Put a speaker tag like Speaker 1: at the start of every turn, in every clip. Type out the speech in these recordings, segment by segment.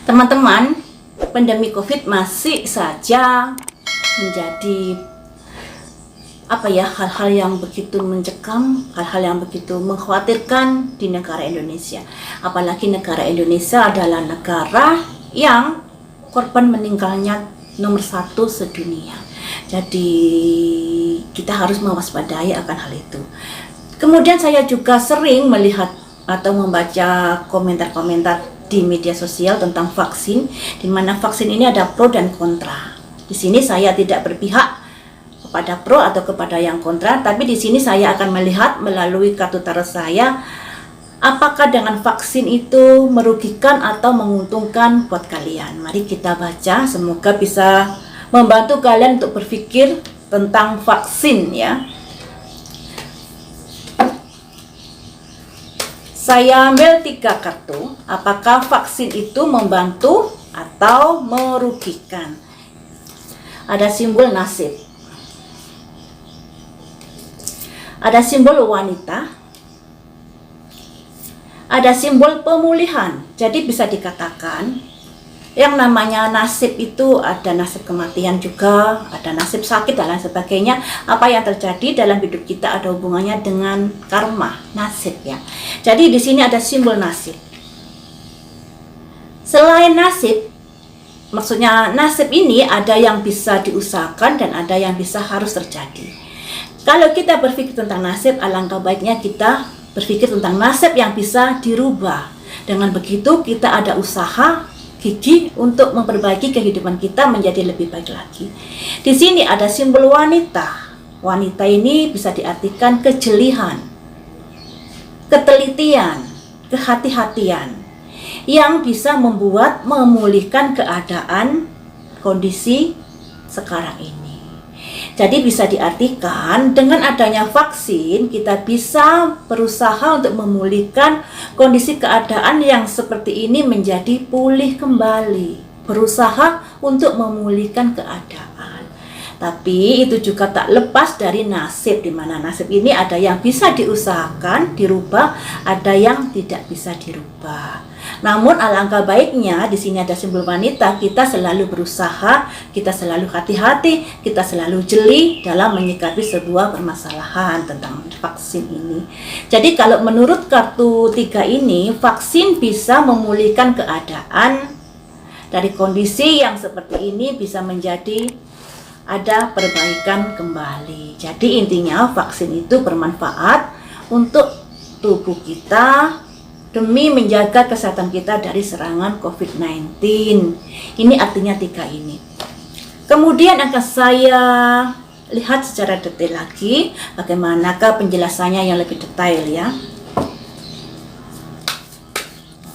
Speaker 1: Teman-teman, pandemi COVID masih saja menjadi hal-hal yang begitu mencekam, hal-hal yang begitu mengkhawatirkan di negara Indonesia. Apalagi negara Indonesia adalah negara yang korban meninggalnya nomor 1 sedunia. Jadi kita harus mewaspadai akan hal itu. Kemudian saya juga sering melihat atau membaca komentar-komentar di media sosial tentang vaksin, di mana vaksin ini ada pro dan kontra. Di sini saya tidak berpihak kepada pro atau kepada yang kontra, tapi di sini saya akan melihat melalui kartu tarot saya, apakah dengan vaksin itu merugikan atau menguntungkan buat kalian. Mari kita baca, semoga bisa membantu kalian untuk berpikir tentang vaksin ya. Saya ambil 3 kartu, apakah vaksin itu membantu atau merugikan. Ada simbol nasib, ada simbol wanita, ada simbol pemulihan. Jadi bisa dikatakan yang namanya nasib itu ada nasib kematian juga, ada nasib sakit dan lain sebagainya. Apa yang terjadi dalam hidup kita ada hubungannya dengan karma, nasib ya. Jadi di sini ada simbol nasib. Selain nasib, maksudnya nasib ini ada yang bisa diusahakan dan ada yang bisa harus terjadi. Kalau kita berpikir tentang nasib, alangkah baiknya kita berpikir tentang nasib yang bisa dirubah. Dengan begitu kita ada usaha gigi untuk memperbaiki kehidupan kita menjadi lebih baik lagi. Di sini ada simbol wanita. Wanita ini bisa diartikan kejelihan, ketelitian, kehati-hatian yang bisa memulihkan keadaan kondisi sekarang ini. Jadi bisa diartikan dengan adanya vaksin kita bisa berusaha untuk memulihkan kondisi keadaan yang seperti ini menjadi pulih kembali. Berusaha untuk memulihkan keadaan. Tapi itu juga tak lepas dari nasib, di mana nasib ini ada yang bisa diusahakan, dirubah, ada yang tidak bisa dirubah. Namun alangkah baiknya di sini ada simbol wanita, kita selalu berusaha, kita selalu hati-hati, kita selalu jeli dalam menyikapi sebuah permasalahan tentang vaksin ini. Jadi kalau menurut kartu 3 ini, vaksin bisa memulihkan keadaan dari kondisi yang seperti ini, bisa menjadi ada perbaikan kembali. Jadi intinya vaksin itu bermanfaat untuk tubuh kita demi menjaga kesehatan kita dari serangan COVID-19. Ini artinya 3 ini. Kemudian akan saya lihat secara detail lagi bagaimanakah penjelasannya yang lebih detail ya.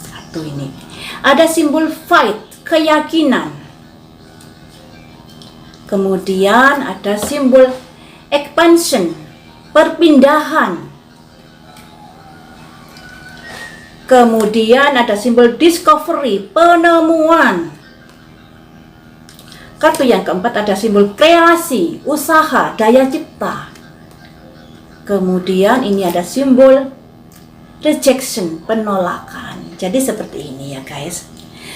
Speaker 1: Satu ini. Ada simbol fight, keyakinan. Kemudian ada simbol expansion, perpindahan. Kemudian ada simbol discovery, penemuan. Kartu yang keempat ada simbol kreasi, usaha, daya cipta. Kemudian ini ada simbol rejection, penolakan. Jadi seperti ini ya guys.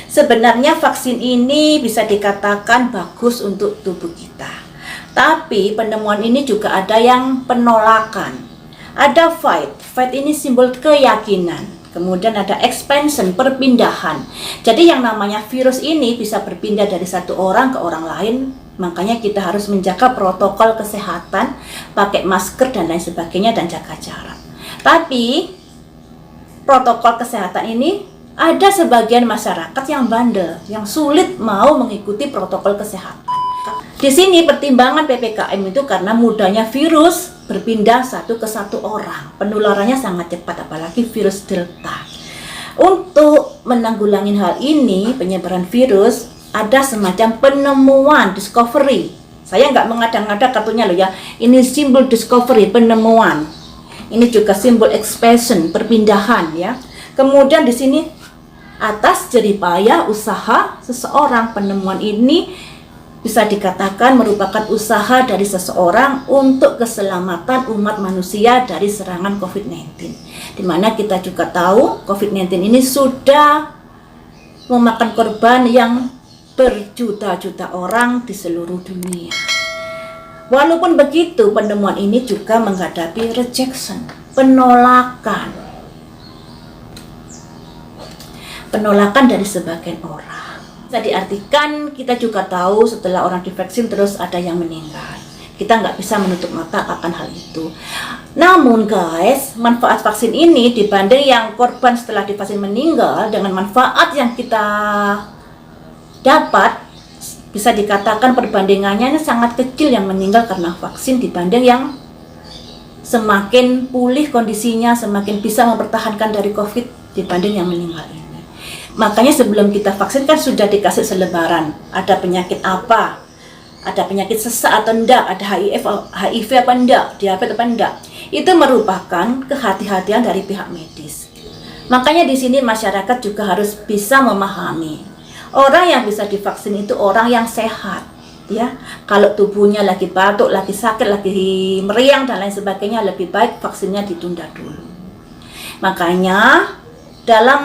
Speaker 1: Sebenarnya vaksin ini bisa dikatakan bagus untuk tubuh kita. Tapi penemuan ini juga ada yang penolakan. Ada fight. Fight ini simbol keyakinan. Kemudian ada expansion, perpindahan. Jadi yang namanya virus ini bisa berpindah dari satu orang ke orang lain. Makanya kita harus menjaga protokol kesehatan, pakai masker dan lain sebagainya dan jaga jarak. Tapi protokol kesehatan ini ada sebagian masyarakat yang bandel, yang sulit mau mengikuti protokol kesehatan. Di sini pertimbangan PPKM itu karena mudahnya virus berpindah satu ke satu orang. Penularannya sangat cepat, apalagi virus Delta. Untuk menanggulangi hal ini, penyebaran virus, ada semacam penemuan, discovery. Saya nggak mengada-ngada kartunya loh ya. Ini simbol discovery, penemuan. Ini juga simbol expansion, perpindahan ya. Kemudian di sini atas jeripaya usaha seseorang, penemuan ini bisa dikatakan merupakan usaha dari seseorang untuk keselamatan umat manusia dari serangan COVID-19. Dimana kita juga tahu COVID-19 ini sudah memakan korban yang berjuta-juta orang di seluruh dunia. Walaupun begitu, penemuan ini juga menghadapi rejection, penolakan dari sebagian orang. Bisa diartikan, kita juga tahu setelah orang divaksin terus ada yang meninggal. Kita nggak bisa menutup mata akan hal itu. Namun guys, manfaat vaksin ini dibanding yang korban setelah divaksin meninggal, dengan manfaat yang kita dapat, bisa dikatakan perbandingannya sangat kecil yang meninggal karena vaksin dibanding yang semakin pulih kondisinya, semakin bisa mempertahankan dari COVID dibanding yang meninggal ini. Makanya sebelum kita vaksin kan sudah dikasih selebaran, ada penyakit apa, ada penyakit sesak atau enggak, ada HIV apa enggak, diabetes apa enggak. Itu merupakan kehati-hatian dari pihak medis. Makanya di sini masyarakat juga harus bisa memahami, orang yang bisa divaksin itu orang yang sehat, ya. Kalau tubuhnya lagi batuk, lagi sakit, lagi meriang dan lain sebagainya, lebih baik vaksinnya ditunda dulu. Makanya dalam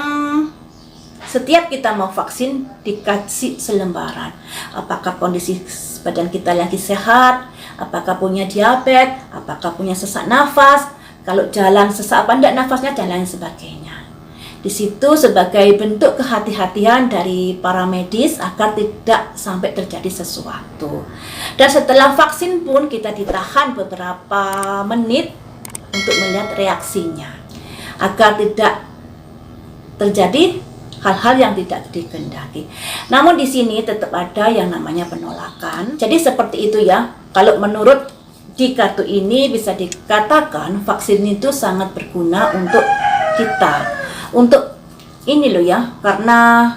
Speaker 1: setiap kita mau vaksin dikasih selembaran. Apakah kondisi badan kita lagi sehat, apakah punya diabetes, apakah punya sesak nafas, kalau jalan sesak apa enggak nafasnya dan lain sebagainya. Di situ sebagai bentuk kehati-hatian dari para medis agar tidak sampai terjadi sesuatu. Dan setelah vaksin pun kita ditahan beberapa menit untuk melihat reaksinya agar tidak terjadi hal-hal yang tidak dikehendaki. Namun di sini tetap ada yang namanya penolakan. Jadi seperti itu ya. Kalau menurut di kartu ini bisa dikatakan vaksin itu sangat berguna untuk kita. Untuk ini loh ya, karena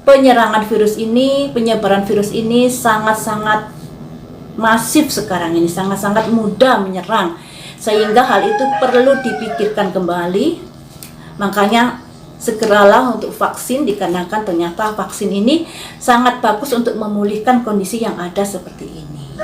Speaker 1: penyerangan virus ini, penyebaran virus ini sangat-sangat masif sekarang ini, sangat-sangat mudah menyerang. Sehingga hal itu perlu dipikirkan kembali. Makanya segeralah untuk vaksin dikarenakan ternyata vaksin ini sangat bagus untuk memulihkan kondisi yang ada seperti ini.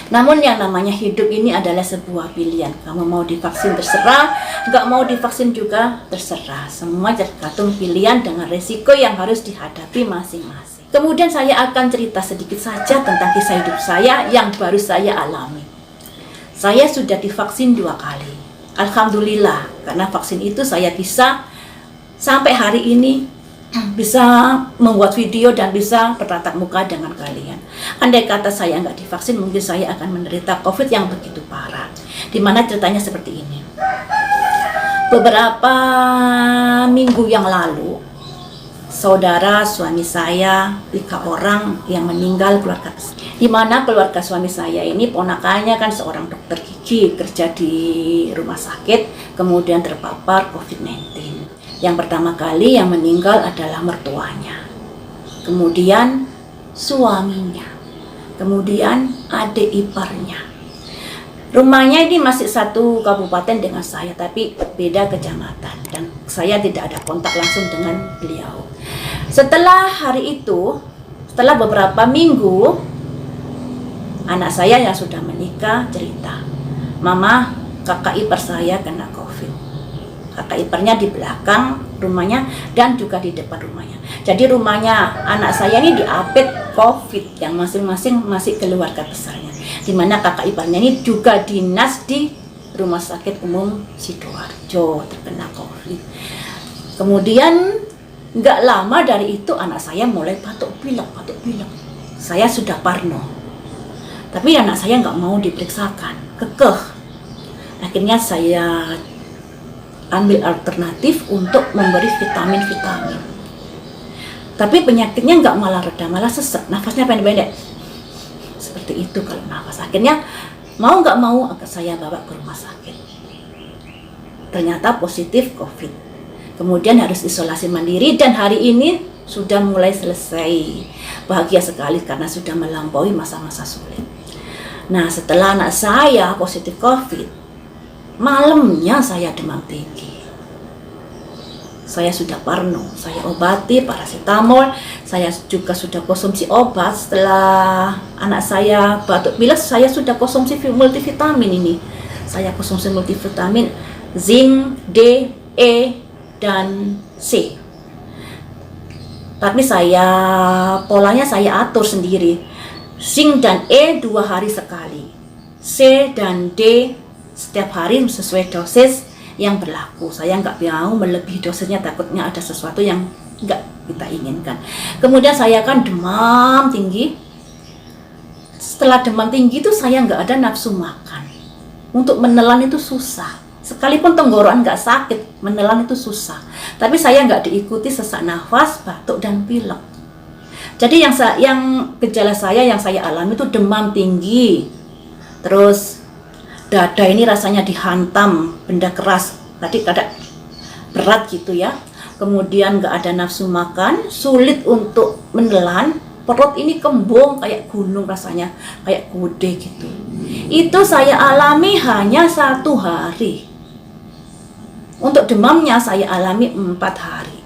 Speaker 1: Namun yang namanya hidup ini adalah sebuah pilihan. Kamu mau divaksin terserah, nggak mau divaksin juga terserah. Semua tergantung pilihan dengan resiko yang harus dihadapi masing-masing. Kemudian saya akan cerita sedikit saja tentang kisah hidup saya yang baru saya alami. Saya sudah divaksin 2 kali. Alhamdulillah, karena vaksin itu saya bisa sampai hari ini bisa membuat video dan bisa bertatap muka dengan kalian. Andai kata saya nggak divaksin, mungkin saya akan menderita COVID yang begitu parah. Dimana ceritanya seperti ini. Beberapa minggu yang lalu, saudara suami saya 3 orang yang meninggal keluarga. Dimana keluarga suami saya ini ponakannya kan seorang dokter gigi, kerja di rumah sakit, kemudian terpapar COVID-19. Yang pertama kali yang meninggal adalah mertuanya, kemudian suaminya, kemudian adik iparnya. Rumahnya ini masih satu kabupaten dengan saya, tapi beda kecamatan, dan saya tidak ada kontak langsung dengan beliau. Setelah hari itu, setelah beberapa minggu, anak saya yang sudah menikah cerita, "Mama, kakak ipar saya kena COVID." Kakak iparnya di belakang rumahnya dan juga di depan rumahnya. Jadi rumahnya anak saya ini diapit COVID yang masing-masing masih keluarga besarnya. Dimana kakak iparnya ini juga dinas di Rumah Sakit Umum Sidoarjo terkena COVID. Kemudian nggak lama dari itu anak saya mulai batuk pilek. Saya sudah parno. Tapi anak saya nggak mau diperiksakan, kekeh. Akhirnya saya ambil alternatif untuk memberi vitamin. Tapi penyakitnya nggak malah reda, malah sesek, nafasnya pendek-pendek. Seperti itu kalau nafas. Akhirnya mau nggak mau saya bawa ke rumah sakit. Ternyata positif COVID. Kemudian harus isolasi mandiri dan hari ini sudah mulai selesai. Bahagia sekali karena sudah melampaui masa-masa sulit. Nah, setelah anak saya positif COVID, malamnya saya demam tinggi. Saya sudah parno, saya obati paracetamol, saya juga sudah konsumsi obat. Setelah anak saya batuk pilek, saya sudah konsumsi multivitamin ini. Saya konsumsi multivitamin zinc, D, E, dan C. Tapi polanya saya atur sendiri. Zinc dan E 2 hari sekali. C dan D setiap hari sesuai dosis yang berlaku. Saya nggak mau melebihi dosisnya, takutnya ada sesuatu yang nggak kita inginkan. Kemudian saya kan demam tinggi. Setelah demam tinggi itu saya nggak ada nafsu makan. Untuk menelan itu susah. Sekalipun tenggorokan nggak sakit, menelan itu susah. Tapi saya nggak diikuti sesak nafas, batuk, dan pilek. Jadi yang gejala yang saya alami itu demam tinggi. Terus dada ini rasanya dihantam benda keras. Tadi kadang berat gitu ya. Kemudian nggak ada nafsu makan, sulit untuk menelan. Perut ini kembung kayak gunung rasanya, kayak kude gitu. Itu saya alami hanya 1 hari. Untuk demamnya saya alami 4 hari.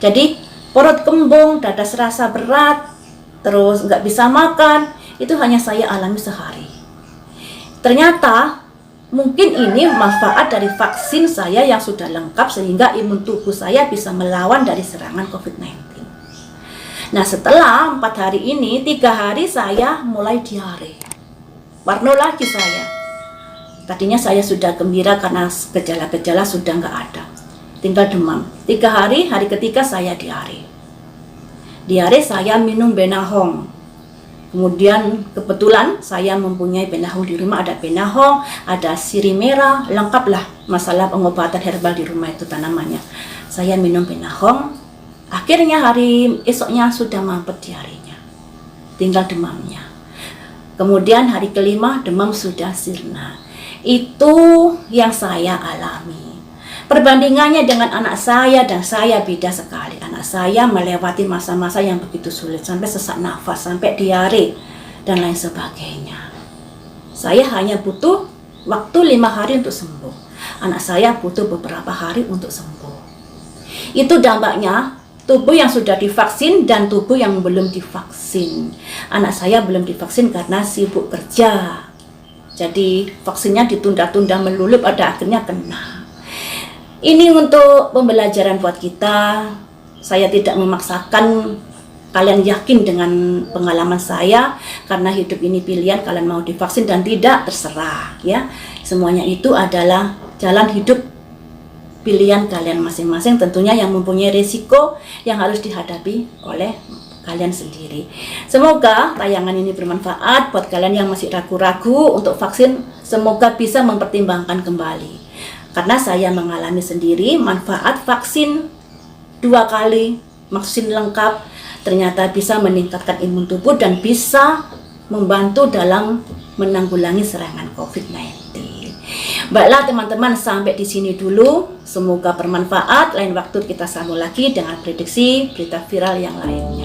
Speaker 1: Jadi perut kembung, dada serasa berat, terus nggak bisa makan, itu hanya saya alami sehari. Ternyata mungkin ini manfaat dari vaksin saya yang sudah lengkap sehingga imun tubuh saya bisa melawan dari serangan COVID-19. Nah, setelah 4 hari ini, 3 hari saya mulai diare. Warno lagi saya. Tadinya saya sudah gembira karena gejala-gejala sudah nggak ada. Tinggal demam. 3 hari, hari ketiga saya diare. Diare saya minum Benahong. Kemudian kebetulan saya mempunyai Benahong di rumah. Ada Benahong, ada sirih merah, lengkaplah masalah pengobatan herbal di rumah itu tanamannya. Saya minum Benahong. Akhirnya hari esoknya sudah mampet diarenya. Tinggal demamnya. Kemudian hari kelima demam sudah sirna. Itu yang saya alami. Perbandingannya dengan anak saya dan saya beda sekali. Anak saya melewati masa-masa yang begitu sulit, sampai sesak nafas, sampai diare, dan lain sebagainya. Saya hanya butuh waktu 5 hari untuk sembuh. Anak saya butuh beberapa hari untuk sembuh. Itu dampaknya tubuh yang sudah divaksin dan tubuh yang belum divaksin. Anak saya belum divaksin karena sibuk kerja. Jadi vaksinnya ditunda-tunda melulu, pada akhirnya kena. Ini untuk pembelajaran buat kita. Saya tidak memaksakan kalian yakin dengan pengalaman saya, karena hidup ini pilihan, kalian mau divaksin dan tidak terserah ya. Semuanya itu adalah jalan hidup pilihan kalian masing-masing, tentunya yang mempunyai risiko yang harus dihadapi oleh kalian sendiri. Semoga tayangan ini bermanfaat buat kalian yang masih ragu-ragu untuk vaksin. Semoga bisa mempertimbangkan kembali, karena saya mengalami sendiri manfaat vaksin 2 kali, vaksin lengkap, ternyata bisa meningkatkan imun tubuh dan bisa membantu dalam menanggulangi serangan COVID-19. Baiklah teman-teman, sampai di sini dulu. Semoga bermanfaat. Lain waktu kita sambung lagi dengan prediksi berita viral yang lainnya.